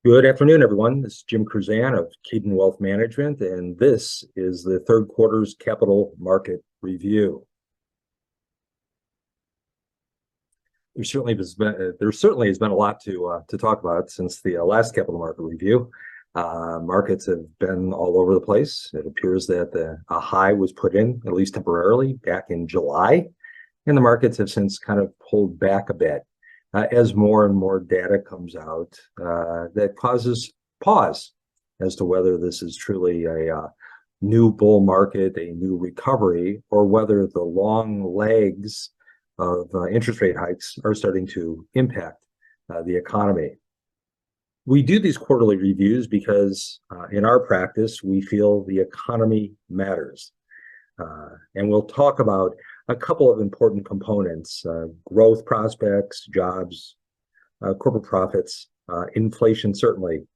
Good afternoon, everyone. This is Jim Kruzan of Kaydan Wealth Management, and this is the third quarter's capital market review. There certainly has been a lot to talk about since the last capital market review. Markets have been all over the place. It appears that a high was put in, at least temporarily, back in July, and the markets have since kind of pulled back a bit as more and more data comes out that causes pause as to whether this is truly a new bull market, a new recovery, or whether the long legs of interest rate hikes are starting to impact the economy. We do these quarterly reviews because in our practice, we feel the economy matters. And we'll talk about a couple of important components: growth prospects, jobs, corporate profits, inflation certainly,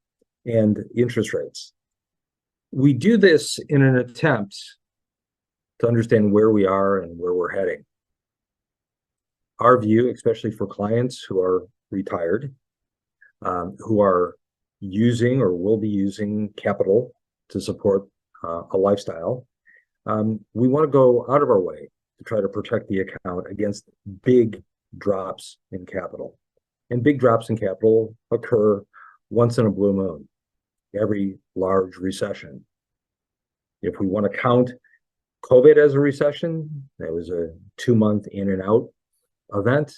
and interest rates. We do this in an attempt to understand where we are and where we're heading. Our view, especially for clients who are retired, who are using or will be using capital to support a lifestyle, we want to go out of our way to try to protect the account against big drops in capital. And big drops in capital occur once in a blue moon, every large recession. If we want to count COVID as a recession, that was a 2-month in and out event.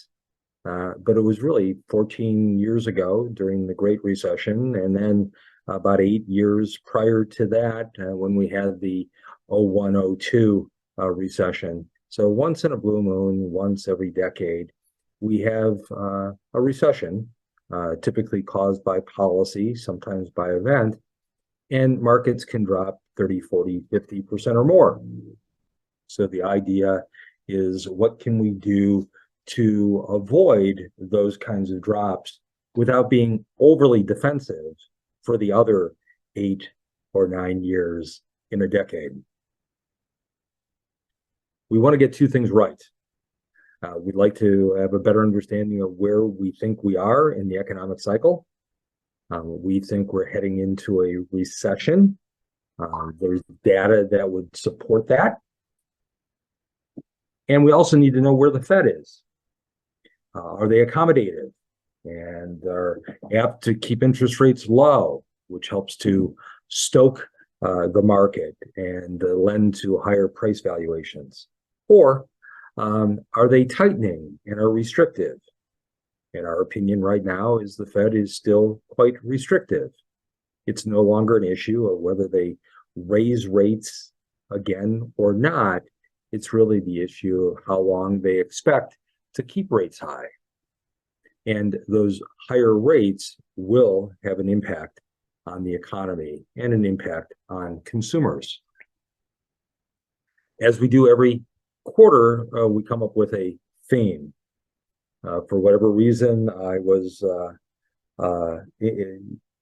But it was really 14 years ago during the Great Recession, and then about 8 years prior to that when we had the 01-02 recession. So once in a blue moon, once every decade, we have a recession, typically caused by policy, sometimes by event, and markets can drop 30, 40, 50% or more. So the idea is, what can we do to avoid those kinds of drops without being overly defensive for the other 8 or 9 years in a decade? We want to get two things right. We'd like to have a better understanding of where we think we are in the economic cycle. We think we're heading into a recession. There's data that would support that. And we also need to know where the Fed is. Are they accommodative and are apt to keep interest rates low, which helps to stoke the market and lend to higher price valuations? Or are they tightening and are restrictive? And our opinion right now is the Fed is still quite restrictive. It's no longer an issue of whether they raise rates again or not. It's really the issue of how long they expect to keep rates high. And those higher rates will have an impact on the economy and an impact on consumers. As we do every quarter, we come up with a theme. For whatever reason, I was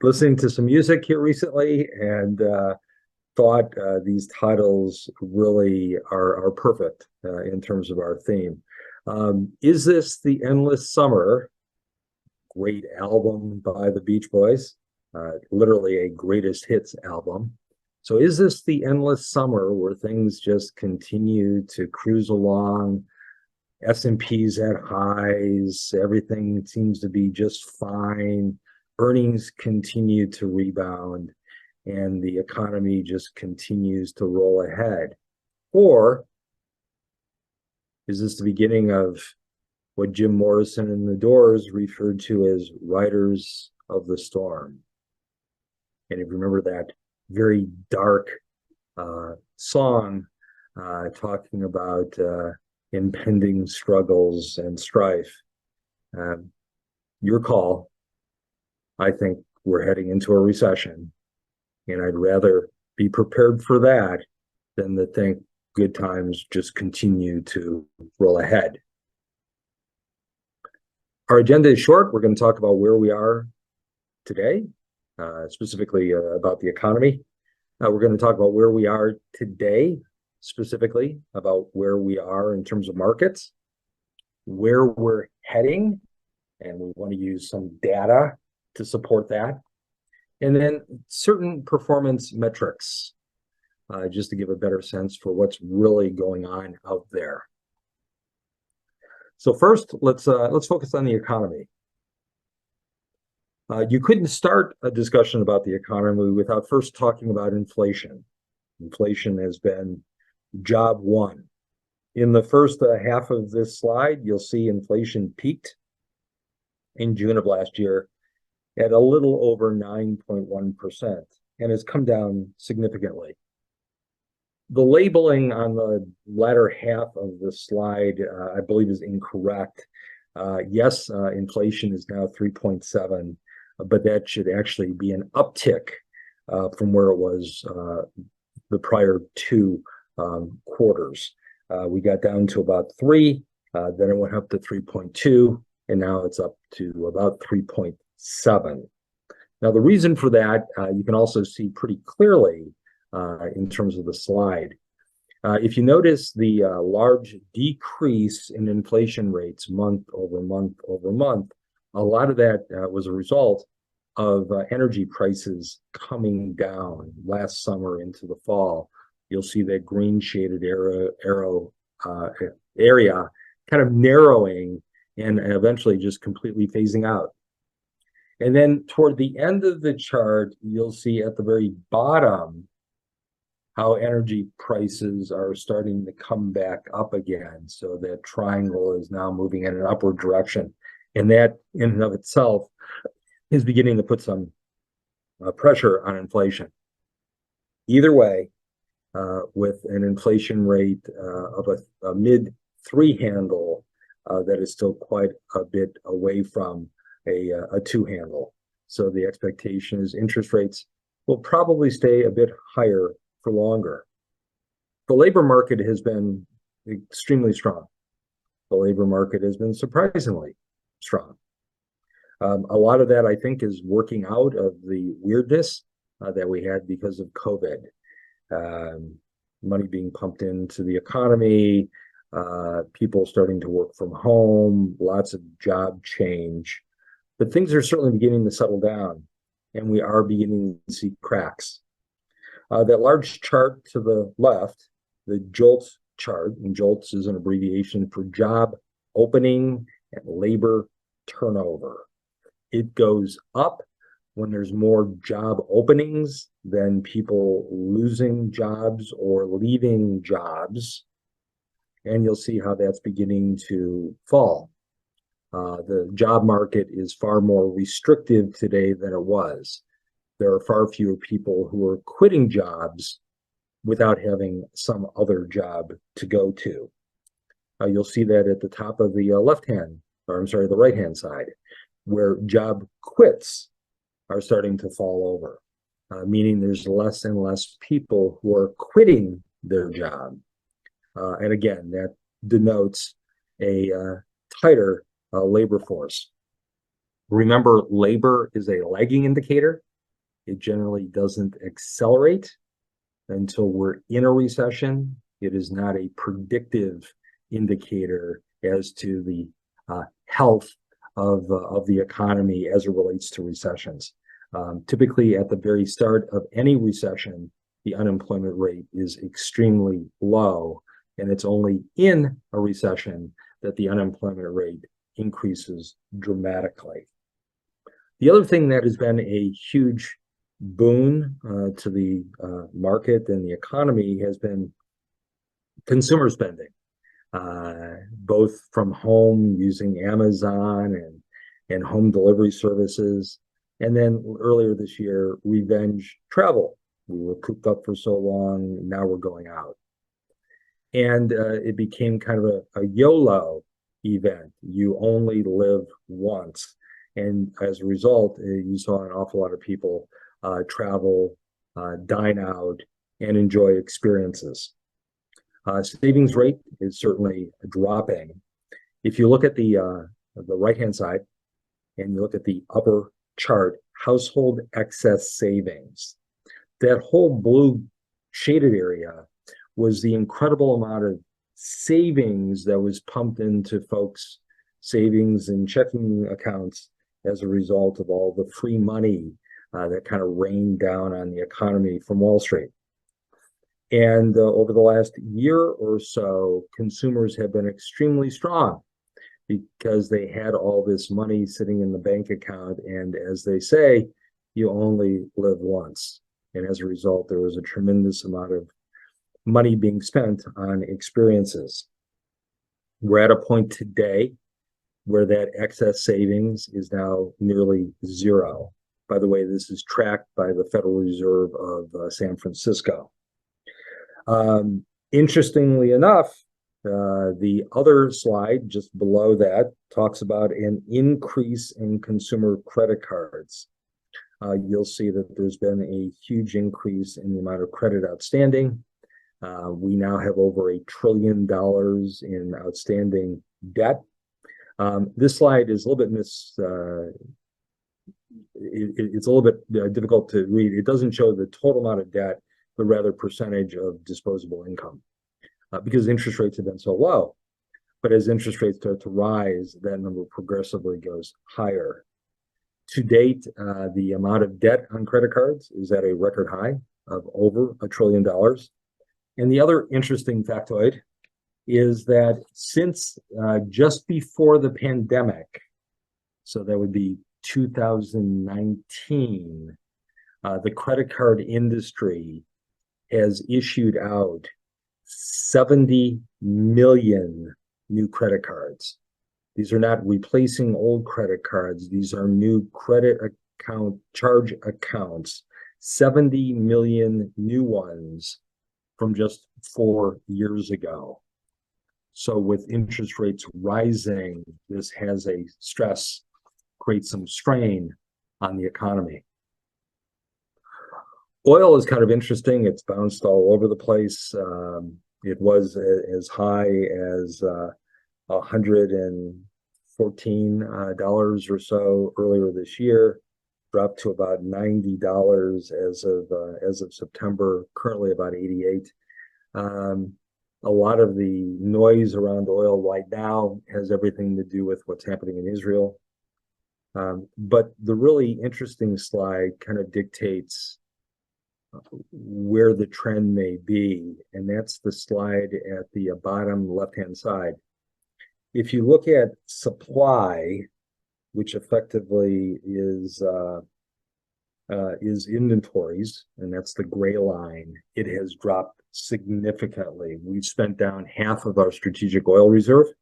listening to some music here recently and thought these titles really are perfect in terms of our theme. Is this the Endless Summer? Great album by the Beach Boys, literally a greatest hits album. So is this the endless summer where things just continue to cruise along, S&P's at highs, everything seems to be just fine, earnings continue to rebound, and the economy just continues to roll ahead? Or is this the beginning of what Jim Morrison and the Doors referred to as Riders of the Storm? And if you remember that very dark song talking about impending struggles and strife, your call. I think we're heading into a recession, and I'd rather be prepared for that than to think good times just continue to roll ahead. Our agenda is short. We're going to talk about where we are today, specifically about the economy. We're going to talk about where we are today, specifically about where we are in terms of markets, where we're heading, and we want to use some data to support that, And then certain performance metrics, just to give a better sense for what's really going on out there. So first, let's focus on the economy. You couldn't start a discussion about the economy without first talking about inflation. Inflation has been job one. In the first half of this slide, you'll see inflation peaked in June of last year at a little over 9.1% and has come down significantly. The labeling on the latter half of the slide, I believe, is incorrect. Yes, inflation is now 3.7, but that should actually be an uptick from where it was the prior two quarters. We got down to about 3, then it went up to 3.2, and now it's up to about 3.7. Now, the reason for that, you can also see pretty clearly in terms of the slide. If you notice the large decrease in inflation rates month over month over month, a lot of that was a result of energy prices coming down last summer into the fall. You'll see that green shaded area kind of narrowing and eventually just completely phasing out. And then toward the end of the chart, you'll see at the very bottom how energy prices are starting to come back up again. So that triangle is now moving in an upward direction. And that in and of itself is beginning to put some pressure on inflation. Either way, with an inflation rate of a mid-3 handle, that is still quite a bit away from a 2 handle. So the expectation is interest rates will probably stay a bit higher for longer. The labor market has been extremely strong. The labor market has been surprisingly strong. A lot of that, I think, is working out of the weirdness that we had because of COVID. Money being pumped into the economy, people starting to work from home, lots of job change. But things are certainly beginning to settle down, and we are beginning to see cracks. That large chart to the left, the JOLTS chart, and JOLTS is an abbreviation for job opening and labor turnover. It goes up when there's more job openings than people losing jobs or leaving jobs. And you'll see how that's beginning to fall. The job market is far more restrictive today than it was. There are far fewer people who are quitting jobs without having some other job to go to. You'll see that at the top of the the right-hand side, where job quits are starting to fall over, meaning there's less and less people who are quitting their job. And again, that denotes a tighter labor force. Remember, labor is a lagging indicator. It generally doesn't accelerate until we're in a recession. It is not a predictive indicator as to the health of the economy as it relates to recessions. Typically, at the very start of any recession, the unemployment rate is extremely low, and it's only in a recession that the unemployment rate increases dramatically. The other thing that has been a huge boon to the market and the economy has been consumer spending, both from home using Amazon and home delivery services. And then earlier this year, revenge travel. We were cooped up for so long, now we're going out. And it became kind of a YOLO event. You only live once. And as a result, you saw an awful lot of people travel, dine out, and enjoy experiences. Savings rate is certainly dropping. If you look at the right-hand side and you look at the upper chart, household excess savings, that whole blue shaded area was the incredible amount of savings that was pumped into folks' savings and checking accounts as a result of all the free money that kind of rained down on the economy from Wall Street. And over the last year or so, consumers have been extremely strong because they had all this money sitting in the bank account. And as they say, you only live once. And as a result, there was a tremendous amount of money being spent on experiences. We're at a point today where that excess savings is now nearly zero. By the way, this is tracked by the Federal Reserve of San Francisco. Interestingly enough, the other slide just below that talks about an increase in consumer credit cards. You'll see that there's been a huge increase in the amount of credit outstanding. We now have over $1 trillion in outstanding debt. This slide is a little bit it's a little bit difficult to read. It doesn't show the total amount of debt, but rather percentage of disposable income, because interest rates have been so low. But as interest rates start to rise, that number progressively goes higher. To date, the amount of debt on credit cards is at a record high of over $1 trillion. And the other interesting factoid is that since just before the pandemic, so that would be 2019, the credit card industry has issued out 70 million new credit cards. These are not replacing old credit cards. These are new credit account charge accounts, 70 million new ones from just 4 years ago. So with interest rates rising, this has a stress, creates some strain on the economy. Oil is kind of interesting. It's bounced all over the place. It was as high as $114 or so earlier this year, dropped to about $90 as of September, currently about 88. A lot of the noise around oil right now has everything to do with what's happening in Israel. But the really interesting slide kind of dictates where the trend may be, and that's the slide at the bottom left-hand side. If you look at supply, which effectively is inventories, and that's the gray line, it has dropped significantly. We've spent down half of our strategic oil reserve,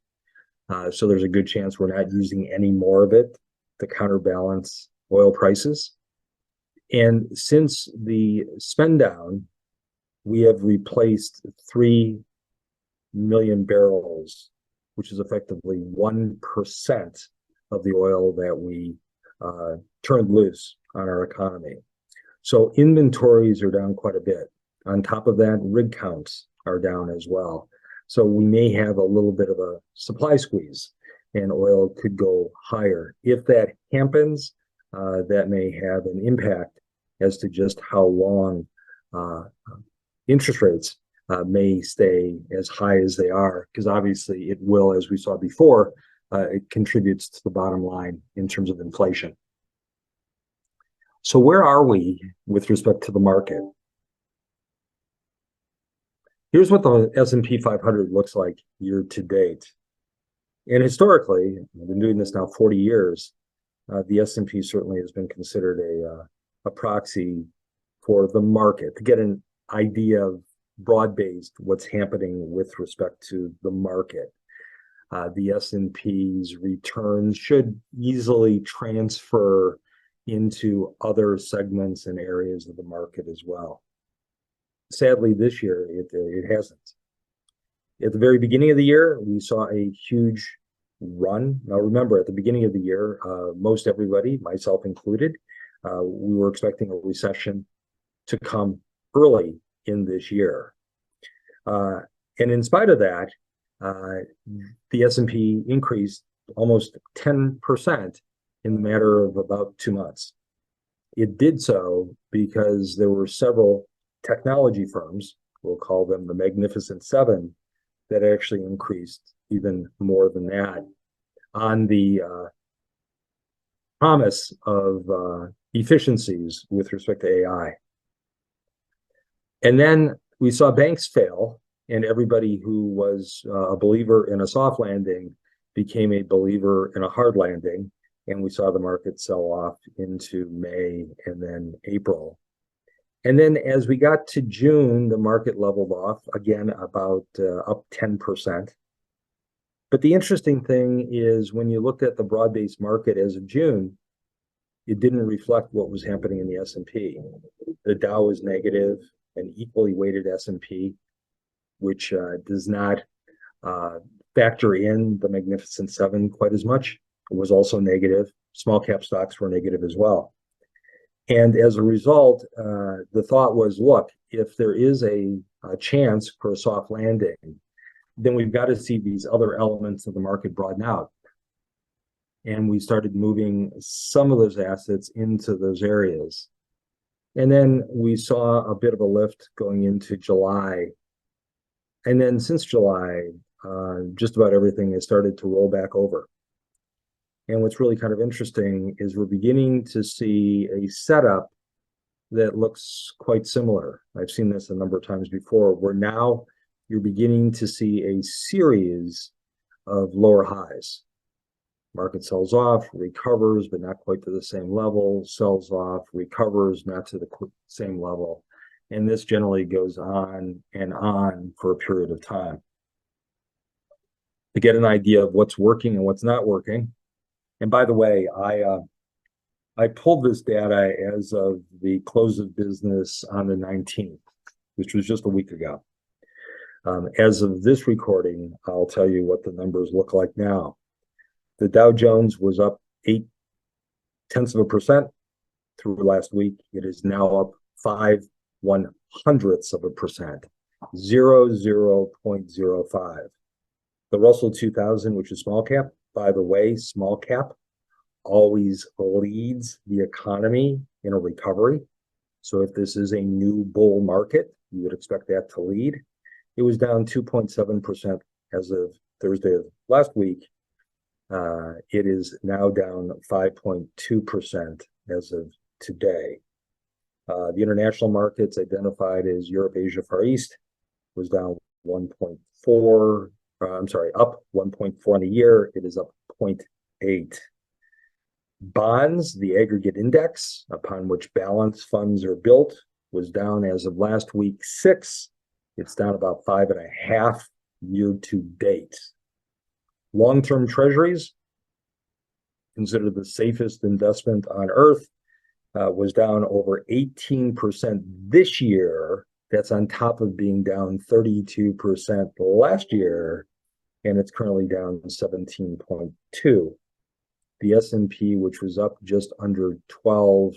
so there's a good chance we're not using any more of it to counterbalance oil prices. And since the spend down, we have replaced 3 million barrels, which is effectively 1% of the oil that we turned loose on our economy. So inventories are down quite a bit. On top of that, rig counts are down as well. So we may have a little bit of a supply squeeze, and oil could go higher. If that happens, that may have an impact as to just how long interest rates may stay as high as they are, because obviously it will, as we saw before, it contributes to the bottom line in terms of inflation. So where are we with respect to the market? Here's what the S&P 500 looks like year to date. And historically, I've been doing this now 40 years, the S&P certainly has been considered a proxy for the market, to get an idea of broad-based what's happening with respect to the market. The S&P's returns should easily transfer into other segments and areas of the market as well. Sadly, this year, it hasn't. At the very beginning of the year, we saw a huge run. Now, remember, at the beginning of the year, most everybody, myself included, we were expecting a recession to come early in this year. And in spite of that, the S&P increased almost 10% in the matter of about 2 months. It did so because there were several technology firms, we'll call them the Magnificent Seven, that actually increased even more than that on the promise of efficiencies with respect to AI. And then we saw banks fail, and everybody who was a believer in a soft landing became a believer in a hard landing. And we saw the market sell off into May and then April. And then as we got to June, the market leveled off again, about up 10%. But the interesting thing is when you looked at the broad-based market as of June, it didn't reflect what was happening in the S&P. The Dow was negative, an equally weighted S&P, which does not factor in the Magnificent Seven quite as much. It was also negative. Small cap stocks were negative as well. And as a result, the thought was, look, if there is a chance for a soft landing, then we've got to see these other elements of the market broaden out. And we started moving some of those assets into those areas. And then we saw a bit of a lift going into July. And then since July, just about everything has started to roll back over. And what's really kind of interesting is we're beginning to see a setup that looks quite similar. I've seen this a number of times before, where now you're beginning to see a series of lower highs. Market sells off, recovers, but not quite to the same level, sells off, recovers, not to the same level. And this generally goes on and on for a period of time. To get an idea of what's working and what's not working. And by the way, I pulled this data as of the close of business on the 19th, which was just a week ago. As of this recording, I'll tell you what the numbers look like now. The Dow Jones was up 0.8% through last week. It is now up 0.05%, 0.05. The Russell 2000, which is small cap, by the way, small cap always leads the economy in a recovery. So if this is a new bull market, you would expect that to lead. It was down 2.7% as of Thursday of last week. It is now down 5.2% as of today. The international markets identified as Europe, Asia, Far East was down 1.4. Up 1.4 on the year. It is up 0.8. Bonds, the aggregate index upon which balance funds are built, was down as of last week 6. It's down about 5.5 year to date. Long-term treasuries, considered the safest investment on earth, was down over 18% this year. That's on top of being down 32% last year, and it's currently down 17.2. The S&P, which was up just under 12,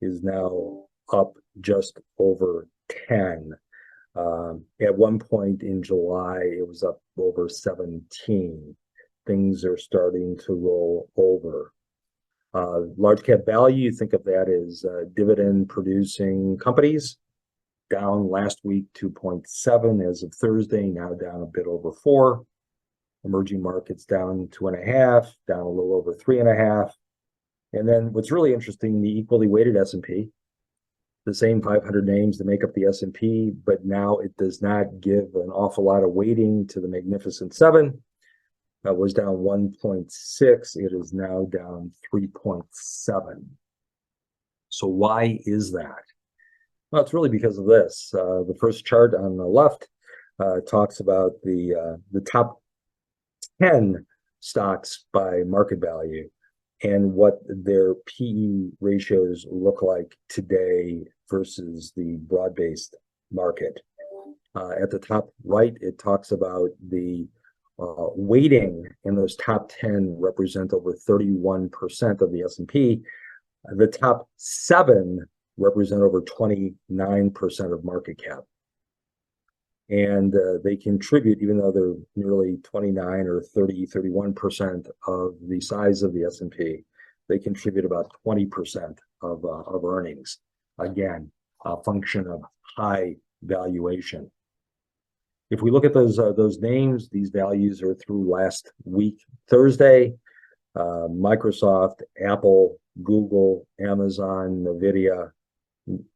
is now up just over 10. At one point in July, it was up over 17. Things are starting to roll over. Large cap value, think of that as dividend producing companies, down last week 2.7 as of Thursday, now down a bit over 4. Emerging markets down 2.5, down a little over 3.5. And then what's really interesting, the equally weighted S&P, the same 500 names that make up the S&P, but now it does not give an awful lot of weighting to the Magnificent Seven. That was down 1.6. It is now down 3.7. So why is that? Well, it's really because of this. The first chart on the left talks about the top 10 stocks by market value and what their PE ratios look like today versus the broad-based market. At the top right, it talks about the weighting, and those top 10 represent over 31% of the S&P. The top 7 represent over 29% of market cap. And they contribute, even though they're nearly 29 or 30, 31% of the size of the S&P, they contribute about 20% of earnings. Again, a function of high valuation. If we look at those names, these values are through last week, Thursday. Microsoft, Apple, Google, Amazon, Nvidia,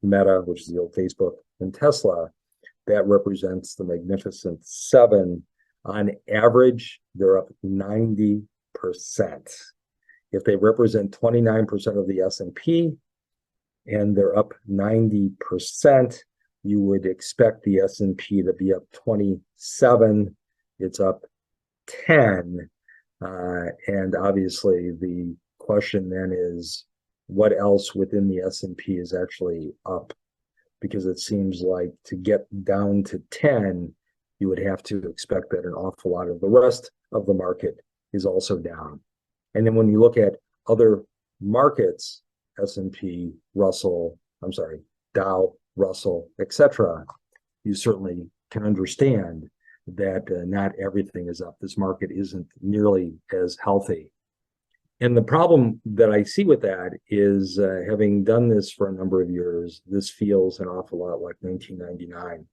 Meta, which is the old Facebook, and Tesla, that represents the Magnificent Seven. On average, they're up 90%. If they represent 29% of the S&P and they're up 90%, you would expect the S&P to be up 27. It's up 10. And obviously the question then is, what else within the S&P is actually up? Because it seems like to get down to 10, you would have to expect that an awful lot of the rest of the market is also down. And then when you look at other markets, S&P, Russell, I'm sorry, Dow, Russell, etc., you certainly can understand that not everything is up. This market isn't nearly as healthy. And the problem that I see with that is, having done this for a number of years, this feels an awful lot like 1999.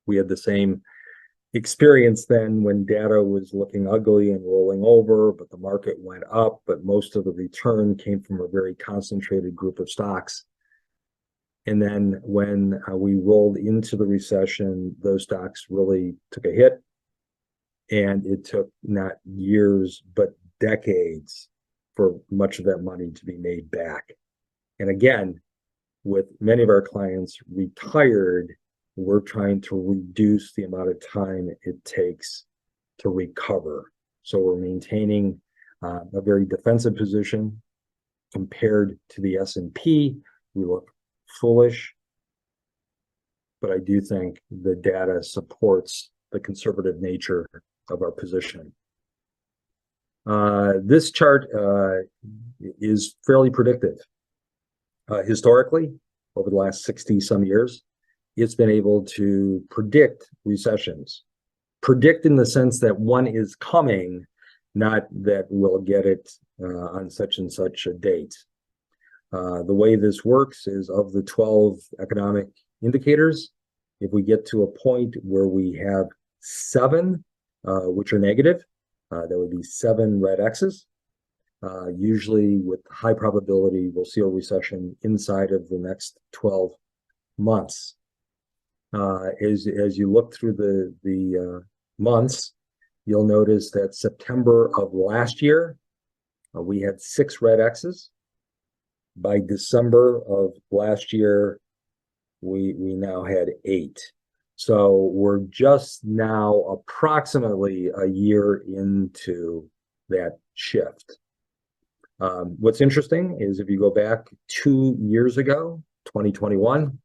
We had the same experience then when data was looking ugly and rolling over, but the market went up, but most of the return came from a very concentrated group of stocks. And then when we rolled into the recession, those stocks really took a hit, and it took not years, but decades for much of that money to be made back. And again, with many of our clients retired, we're trying to reduce the amount of time it takes to recover. So we're maintaining a very defensive position compared to the S&P. We look foolish, but I do think the data supports the conservative nature of our position. This chart is fairly predictive. Historically, over the last 60 some years, it's been able to predict recessions. Predict in the sense that one is coming, not that we'll get it on such and such a date. The way this works is, of the 12 economic indicators, if we get to a point where we have 7 which are negative, that would be 7 red X's. Usually with high probability, we'll see a recession inside of the next 12 months. As you look through the months, you'll notice that September of last year, we had 6 red X's. By December of last year, we now had 8. So we're just now approximately a year into that shift. What's interesting is, if you go back 2 years ago, 2021,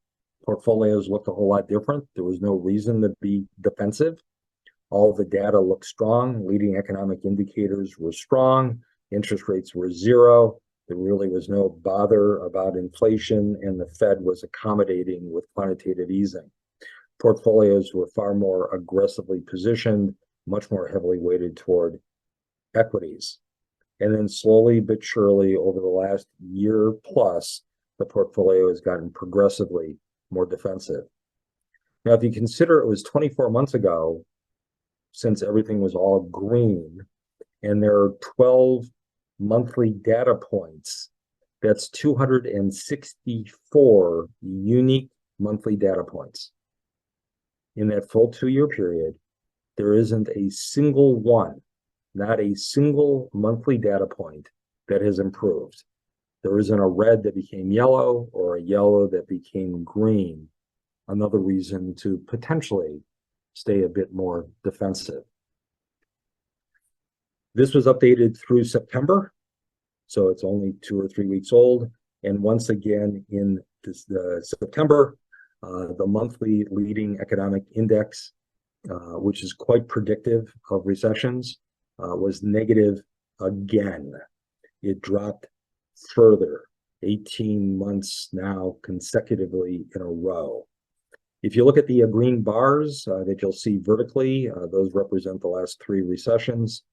portfolios looked a whole lot different. There was no reason to be defensive. All the data looked strong. Leading economic indicators were strong. Interest rates were 0. There really was no bother about inflation, and the Fed was accommodating with quantitative easing. Portfolios were far more aggressively positioned, much more heavily weighted toward equities. And then slowly but surely, over the last year plus, the portfolio has gotten progressively more defensive. Now, if you consider it was 24 months ago since everything was all green, and there are 12 monthly data points, that's 264 unique monthly data points. In that full 2-year period, there isn't a single one, not a single monthly data point that has improved. There isn't a red that became yellow or a yellow that became green. Another reason to potentially stay a bit more defensive. This was updated through September, so it's only 2 or 3 weeks old. And once again, in September, the monthly leading economic index, which is quite predictive of recessions, was negative again. It dropped further, 18 months now consecutively in a row. If you look at the green bars that you'll see vertically, those represent the last 3 recessions.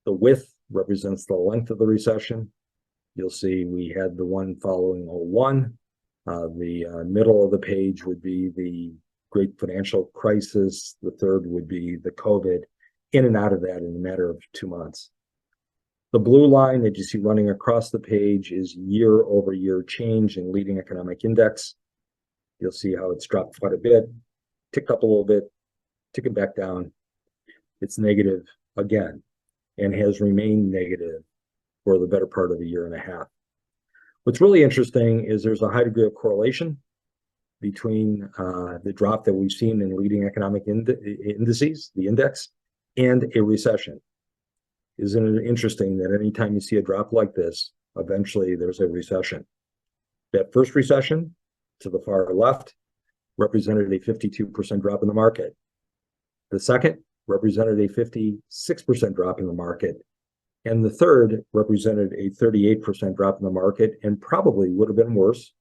The width represents the length of the recession. You'll see we had the one following 01. The middle of the page would be the great financial crisis. The third would be the COVID, in and out of that in a matter of 2 months. The blue line that you see running across the page is year-over-year change in leading economic index. You'll see how it's dropped quite a bit, ticked up a little bit, tick it back down. It's negative again and has remained negative for the better part of a year and a half. What's really interesting is there's a high degree of correlation between the drop that we've seen in leading economic indices, the index, and a recession. Isn't it interesting that anytime you see a drop like this, eventually there's a recession? That first recession to the far left represented a 52% drop in the market. The second represented a 56% drop in the market. And the third represented a 38% drop in the market, and probably would have been worse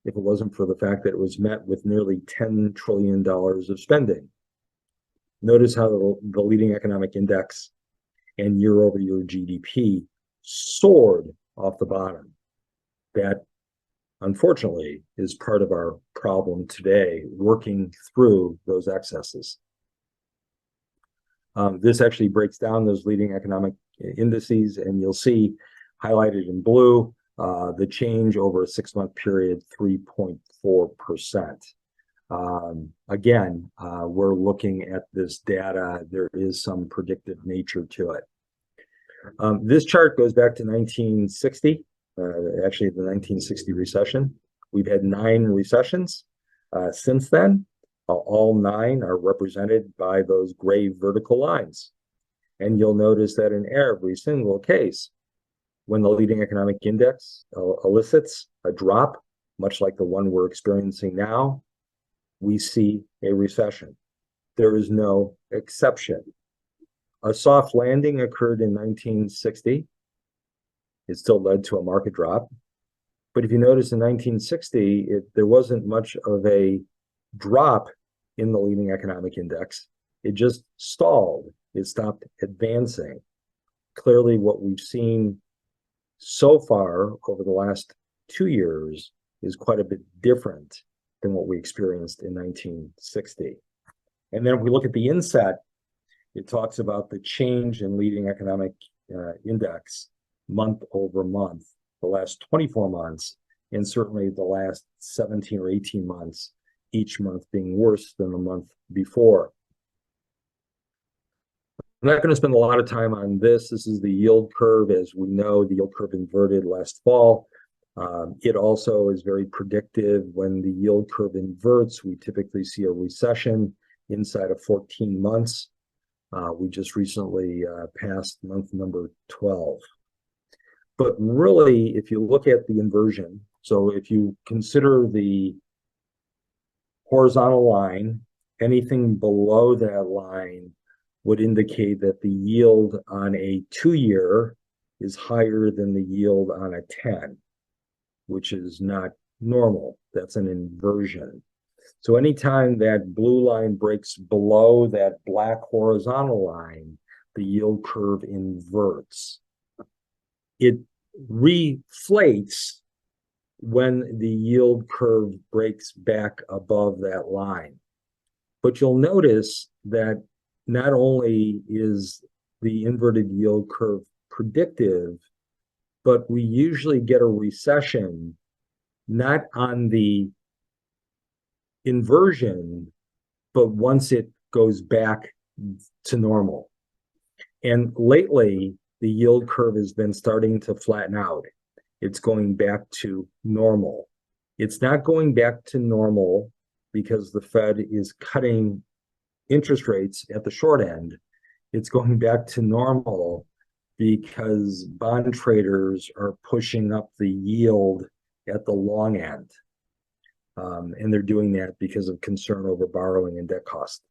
if it wasn't for the fact that it was met with nearly $10 trillion of spending. Notice how the leading economic index and year-over-year GDP soared off the bottom. That, unfortunately, is part of our problem today, working through those excesses. This actually breaks down those leading economic indices, and you'll see highlighted in blue the change over a 6-month period, 3.4%. Again, we're looking at this data. There is some predictive nature to it. This chart goes back to 1960, actually the 1960 recession. We've had 9 recessions since then. All 9 are represented by those gray vertical lines. And you'll notice that in every single case, when the leading economic index elicits a drop, much like the one we're experiencing now, we see a recession. There is no exception. A soft landing occurred in 1960. It still led to a market drop. But if you notice in 1960, there wasn't much of a drop in the leading economic index. It just stalled. It stopped advancing. Clearly, what we've seen so far over the last 2 years is quite a bit different than what we experienced in 1960. And then if we look at the inset, it talks about the change in leading economic index month over month, the last 24 months, and certainly the last 17 or 18 months, each month being worse than the month before. I'm not going to spend a lot of time on this. This is the yield curve. As we know, the yield curve inverted last fall. It also is very predictive. When the yield curve inverts, we typically see a recession inside of 14 months. We just recently passed month number 12. But really, if you look at the inversion, so if you consider the horizontal line, anything below that line would indicate that the yield on a 2-year is higher than the yield on a 10, which is not normal. That's an inversion. So anytime that blue line breaks below that black horizontal line, the yield curve inverts. It reflates when the yield curve breaks back above that line. But you'll notice that not only is the inverted yield curve predictive, but we usually get a recession not on the inversion, but once it goes back to normal. And lately, the yield curve has been starting to flatten out. It's going back to normal. It's not going back to normal because the Fed is cutting interest rates at the short end. It's going back to normal because bond traders are pushing up the yield at the long end. And they're doing that because of concern over borrowing and debt cost.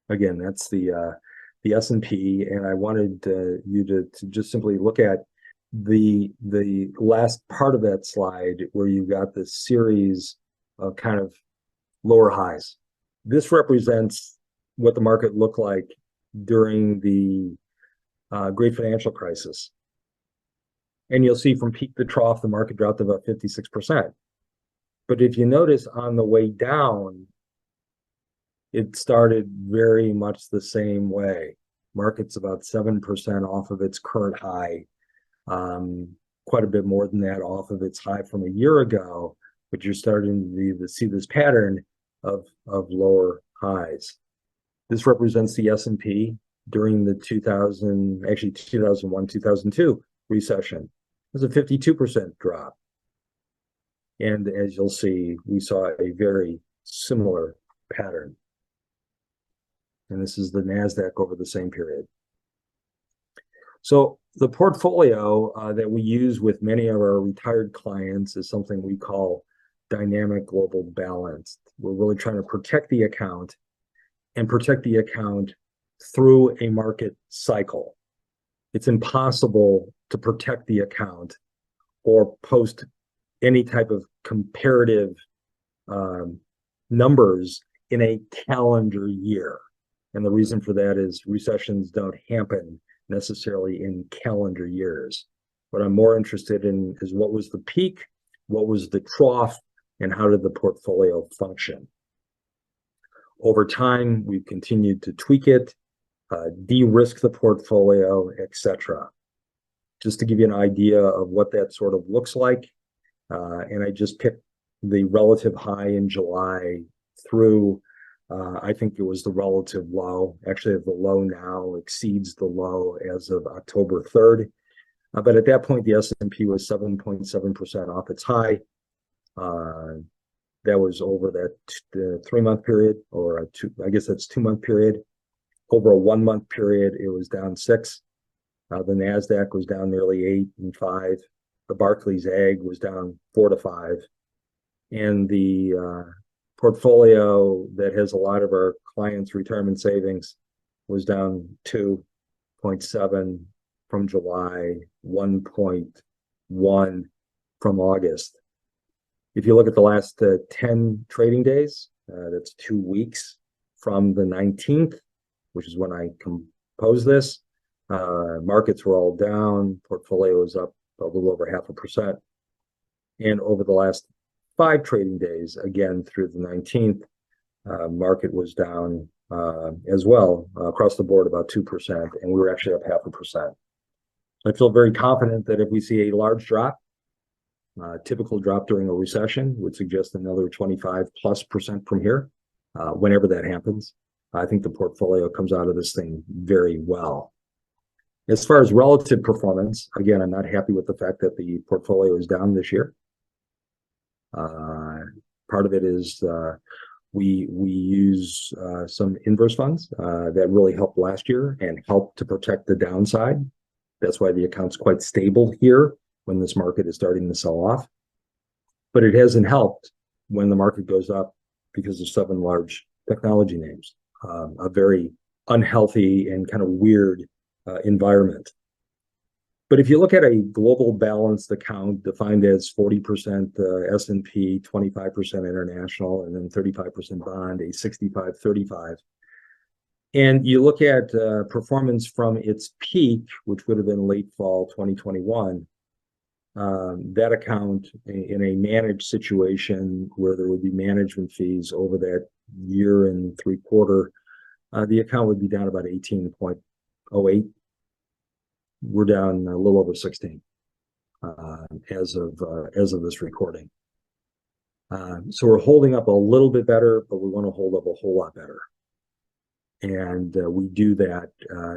Again, that's the S&P, and I wanted you to just simply look at the last part of that slide where you got this series of kind of lower highs. This represents what the market looked like during the great financial crisis. And you'll see from peak to trough, the market dropped about 56%. But if you notice on the way down, it started very much the same way. Market's about 7% off of its current high. quite a bit more than that off of its high from a year ago, but you're starting to see this pattern of lower highs. This represents the S&P during the 2001, 2002 recession. It was a 52% drop. And as you'll see, we saw a very similar pattern. And this is the NASDAQ over the same period. So the portfolio that we use with many of our retired clients is something we call dynamic global balanced. We're really trying to protect the account and protect the account through a market cycle. It's impossible to protect the account or post any type of comparative numbers in a calendar year. And the reason for that is recessions don't happen necessarily in calendar years. What I'm more interested in is what was the peak, what was the trough, and how did the portfolio function? Over time, we've continued to tweak it, de-risk the portfolio, etc. Just to give you an idea of what that sort of looks like, and I just picked the relative high in July through, I think it was the relative low. Actually, the low now exceeds the low as of October 3rd. But at that point, the S&P was 7.7% off its high. That was over that 3-month period, or I guess that's 2-month period. Over a 1-month period, it was down 6. The NASDAQ was down nearly 8 and 5. The Barclays Ag was down 4 to 5. And the portfolio that has a lot of our clients' retirement savings was down 2.7 from July, 1.1 from August. If you look at the last 10 trading days, that's 2 weeks from the 19th, which is when I composed this. Markets were all down, portfolio was up a little over 0.5%. And over the last 5 trading days, again through the 19th, market was down as well, across the board about 2%, and we were actually up 0.5%. I feel very confident that if we see a large drop, typical drop during a recession would suggest another 25+% from here. Whenever that happens, I think the portfolio comes out of this thing very well. As far as relative performance, again, I'm not happy with the fact that the portfolio is down this year. Part of it is we use some inverse funds that really helped last year and helped to protect the downside. That's why the account's quite stable here when this market is starting to sell off. But it hasn't helped when the market goes up because of 7 large technology names. A very unhealthy and kind of weird environment. But if you look at a global balanced account defined as 40% S&P, 25% international, and then 35% bond, a 65-35, and you look at performance from its peak, which would have been late fall 2021, that account in a managed situation where there would be management fees over that year and 3/4, the account would be down about 18.08. We're down a little over 16 as of this recording. So we're holding up a little bit better, but we want to hold up a whole lot better. And we do that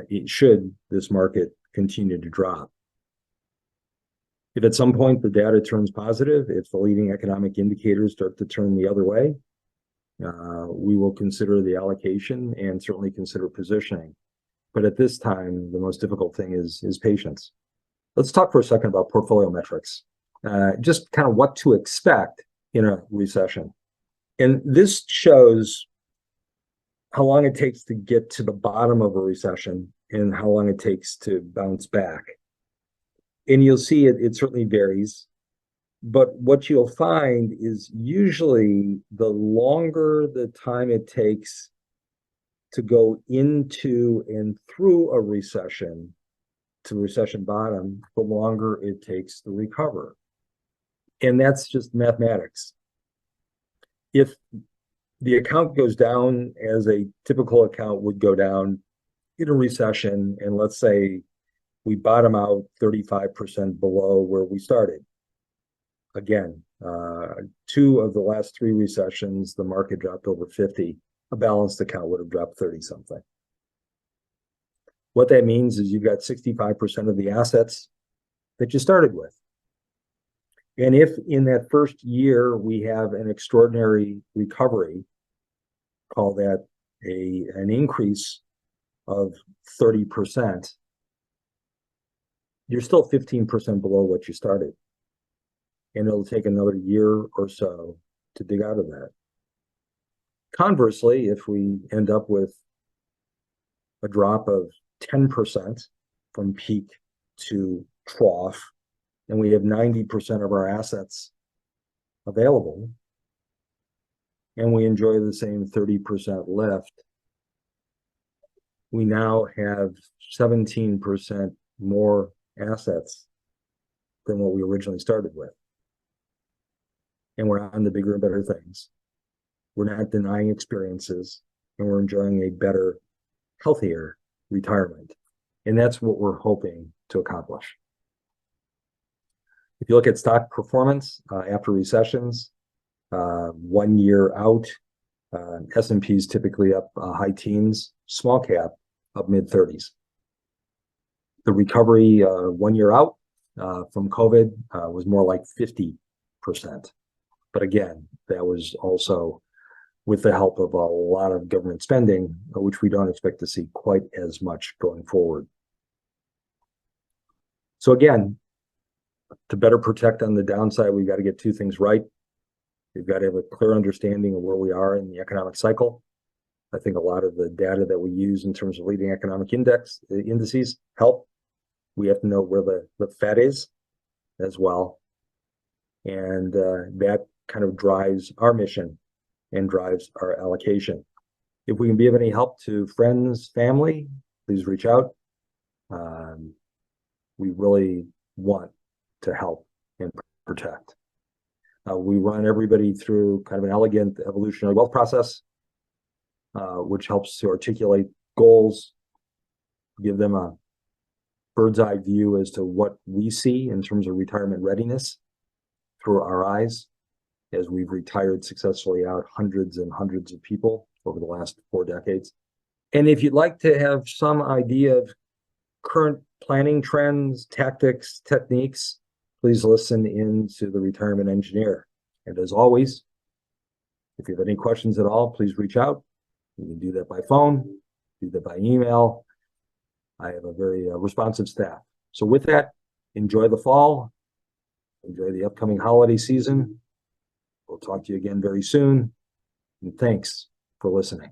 it should this market continue to drop. If at some point the data turns positive, if the leading economic indicators start to turn the other way, we will consider the allocation and certainly consider positioning. But at this time, the most difficult thing is patience. Let's talk for a second about portfolio metrics, just kind of what to expect in a recession. And this shows how long it takes to get to the bottom of a recession and how long it takes to bounce back. And you'll see it certainly varies. But what you'll find is usually the longer the time it takes to go into and through a recession to recession bottom, the longer it takes to recover. And that's just mathematics. If the account goes down as a typical account would go down in a recession, and let's say we bottom out 35% below where we started. Again, 2 of the last 3 recessions, the market dropped over 50. A balanced account would have dropped 30 something. What that means is you've got 65% of the assets that you started with. And if in that first year we have an extraordinary recovery, call that an increase of 30%, you're still 15% below what you started. And it'll take another year or so to dig out of that. Conversely, if we end up with a drop of 10% from peak to trough, and we have 90% of our assets available, and we enjoy the same 30% lift, we now have 17% more assets than what we originally started with. And we're on the bigger and better things. We're not denying experiences, and we're enjoying a better, healthier retirement. And that's what we're hoping to accomplish. If you look at stock performance after recessions, 1 year out, S&P is typically up high teens, small cap up mid 30s. The recovery 1 year out from COVID was more like 50%. But again, that was also with the help of a lot of government spending, which we don't expect to see quite as much going forward. So again, to better protect on the downside, we've got to get 2 things right. We've got to have a clear understanding of where we are in the economic cycle. I think a lot of the data that we use in terms of leading economic indices help. We have to know where the Fed is as well. And that kind of drives our mission and drives our allocation. If we can be of any help to friends, family, please reach out. We really want to help and protect. We run everybody through kind of an elegant evolutionary wealth process, which helps to articulate goals, give them a bird's eye view as to what we see in terms of retirement readiness through our eyes, as we've retired successfully out hundreds and hundreds of people over the last 4 decades. And if you'd like to have some idea of current planning trends, tactics, techniques, please listen in to the Retirement Engineer. And as always, if you have any questions at all, please reach out. You can do that by phone, do that by email. I have a very responsive staff. So with that, enjoy the fall, enjoy the upcoming holiday season. We'll talk to you again very soon. And thanks for listening.